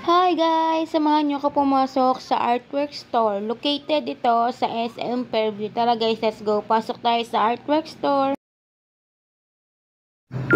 Hi guys! Samahan nyo ako pumasok sa Artwork Store. Located ito sa SM Fairview. Tara guys, let's go. Pasok tayo sa Artwork Store.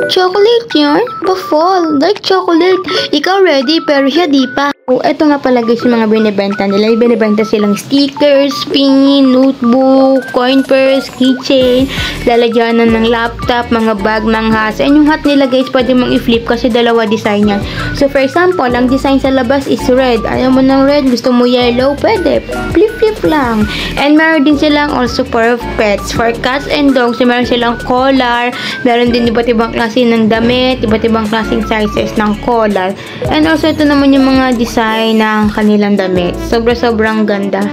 Chocolate yarn? Pa-fall. Dark chocolate. Ikaw ready pero siya di pa. Oh, eto nga pala guys yung mga binibenta nila. Binibenta silang stickers, pin, notebook, coin purse, keychain, lalagyanan ng laptop, mga bag, mga hats. And yung hat nila guys, pwede mong i-flip kasi dalawa design yan. So for example, ang design sa labas is red. Ayaw mo ng red, gusto mo yellow, pwede. Flip lang. And meron din silang also for pets. For cats and dogs, so meron silang collar. Meron din iba't ibang klase ng damit, iba't ibang klaseng sizes ng collar. And also ito naman yung mga design ng kanilang damit. Sobrang ganda.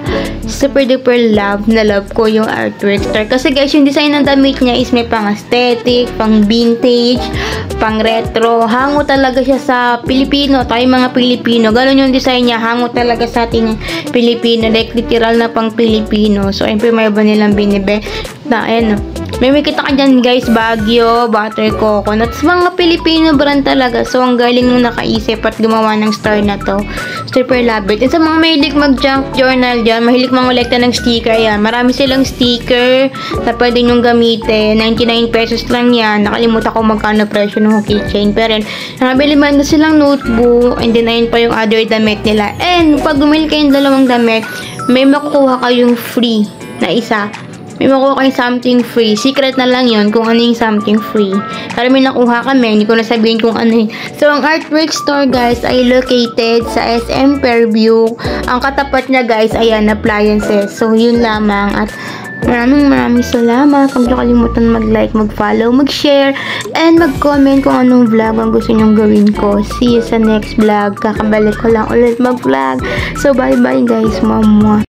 Super duper love ko yung Artwork Store. Kasi guys, yung design ng damit niya is may pang aesthetic, pang vintage, pang retro. Hango talaga siya sa Pilipino. Tayo mga Pilipino. Ganun yung design niya. Hango talaga sa ating Pilipino. Like literal na pang Pilipino. So, ayun may iba nilang binibe. Na, ayan, may kita ka dyan guys, Baguio, Butter Coconuts, mga Pilipino brand talaga. So, ang galing nung nakaisip at gumawa ng store na to. Super love it. And sa mga mahilig mag-junk journal dyan, mahilig mangolekta ng sticker, yan. Marami silang sticker na pwede nyong gamitin. 99 pesos lang yan. Nakalimutan ko magkano presyo ng keychain. Pero, nabili man na silang notebook, and then ayun pa yung other damit nila. And, pag bumili kayong dalawang damit, may makukuha kayong free na isa. May makuha kayong something free. Secret na lang yun kung ano yung something free. Pero may nakuha kami. Hindi ko na sabihin kung ano yun. So, ang Artwork Store, guys, ay located sa SM Fairview. Ang katapat niya, guys, ayan, appliances. So, yun lamang. At maraming salamat. Huwag niyo kalimutan mag-like, mag-follow, mag-share, and mag-comment kung anong vlog ang gusto nyong gawin ko. See you sa next vlog. Kakabalik ko lang ulit mag-vlog. So, bye-bye, guys. Mama.